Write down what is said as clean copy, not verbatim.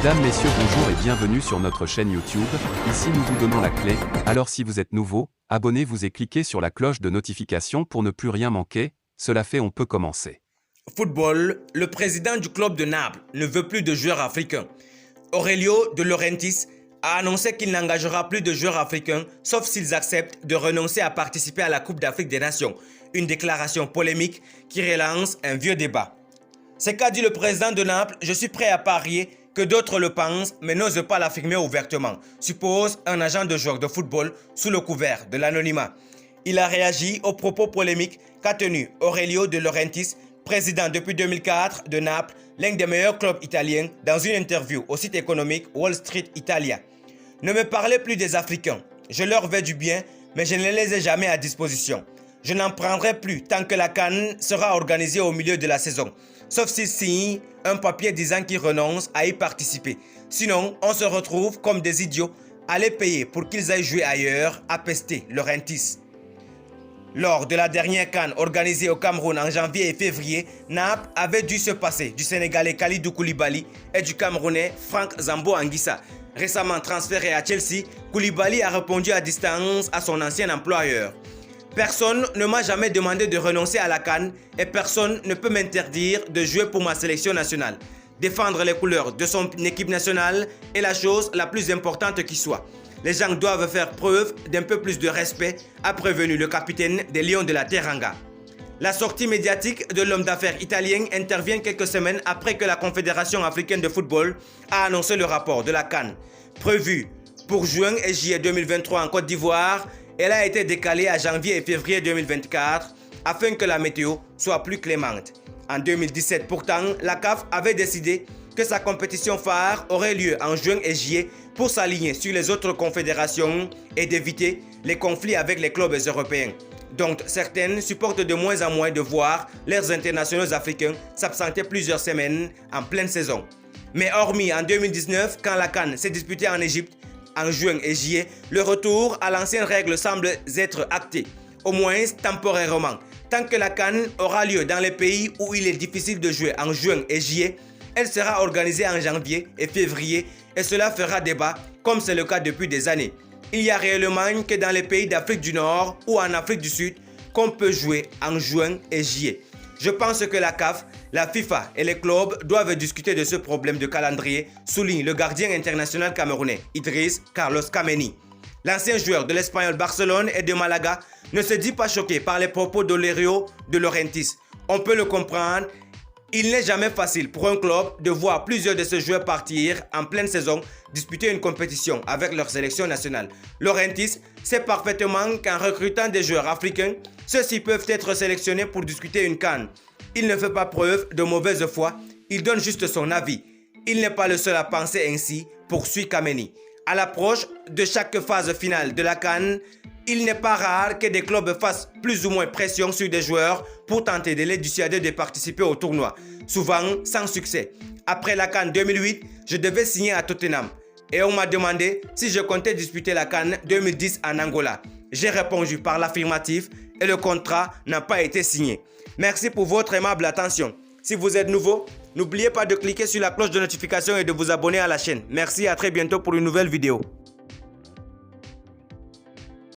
Mesdames, Messieurs, bonjour et bienvenue sur notre chaîne YouTube. Ici nous vous donnons la clé, alors si vous êtes nouveau, abonnez-vous et cliquez sur la cloche de notification pour ne plus rien manquer. Cela fait, on peut commencer. Football, le président du club de Naples ne veut plus de joueurs africains. Aurelio De Laurentiis a annoncé qu'il n'engagera plus de joueurs africains sauf s'ils acceptent de renoncer à participer à la Coupe d'Afrique des Nations. Une déclaration polémique qui relance un vieux débat. C'est qu'a dit le président de Naples, je suis prêt à parier que d'autres le pensent mais n'osent pas l'affirmer ouvertement, suppose un agent de joueur de football sous le couvert de l'anonymat. Il a réagi aux propos polémiques qu'a tenu Aurelio De Laurentiis, président depuis 2004 de Naples, l'un des meilleurs clubs italiens, dans une interview au site économique Wall Street Italia. Ne me parlez plus des Africains, je leur veux du bien, mais je ne les ai jamais à disposition. Je n'en prendrai plus tant que la CAN sera organisée au milieu de la saison, sauf s'ils signent un papier disant qu'ils renoncent à y participer. Sinon, on se retrouve comme des idiots à les payer pour qu'ils aillent jouer ailleurs, a pesté Laurentiis. Lors de la dernière CAN organisée au Cameroun en janvier et février, Naples avait dû se passer du Sénégalais Kalidou Koulibaly et du Camerounais Franck Zambo Anguissa. Récemment transféré à Chelsea, Koulibaly a répondu à distance à son ancien employeur. Personne ne m'a jamais demandé de renoncer à la CAN et personne ne peut m'interdire de jouer pour ma sélection nationale. Défendre les couleurs de son équipe nationale est la chose la plus importante qui soit. Les gens doivent faire preuve d'un peu plus de respect, a prévenu le capitaine des Lions de la Teranga. La sortie médiatique de l'homme d'affaires italien intervient quelques semaines après que la Confédération africaine de football a annoncé le rapport de la CAN. Prévue pour juin et juillet 2023 en Côte d'Ivoire, elle a été décalée à janvier et février 2024 afin que la météo soit plus clémente. En 2017 pourtant, la CAF avait décidé que sa compétition phare aurait lieu en juin et juillet pour s'aligner sur les autres confédérations et d'éviter les conflits avec les clubs européens. Donc certaines supportent de moins en moins de voir leurs internationaux africains s'absenter plusieurs semaines en pleine saison. Mais hormis en 2019, quand la CAN s'est disputée en Égypte, en juin et juillet, le retour à l'ancienne règle semble être acté, au moins temporairement. Tant que la CAN aura lieu dans les pays où il est difficile de jouer en juin et juillet, elle sera organisée en janvier et février et cela fera débat comme c'est le cas depuis des années. Il y a réellement que dans les pays d'Afrique du Nord ou en Afrique du Sud qu'on peut jouer en juin et juillet. Je pense que la CAF, la FIFA et les clubs doivent discuter de ce problème de calendrier, souligne le gardien international camerounais Idriss Carlos Kameni. L'ancien joueur de l'Espagnol Barcelone et de Malaga ne se dit pas choqué par les propos d'Aurelio De Laurentiis. On peut le comprendre, il n'est jamais facile pour un club de voir plusieurs de ses joueurs partir en pleine saison disputer une compétition avec leur sélection nationale. Laurentiis sait parfaitement qu'en recrutant des joueurs africains, ceux-ci peuvent être sélectionnés pour discuter une CAN. Il ne fait pas preuve de mauvaise foi, il donne juste son avis. Il n'est pas le seul à penser ainsi, poursuit Kameni. À l'approche de chaque phase finale de la CAN, il n'est pas rare que des clubs fassent plus ou moins pression sur des joueurs pour tenter de les dissuader de participer au tournoi, souvent sans succès. Après la CAN 2008, je devais signer à Tottenham et on m'a demandé si je comptais disputer la CAN 2010 en Angola. J'ai répondu par l'affirmatif et le contrat n'a pas été signé. Merci pour votre aimable attention. Si vous êtes nouveau, n'oubliez pas de cliquer sur la cloche de notification et de vous abonner à la chaîne. Merci et à très bientôt pour une nouvelle vidéo.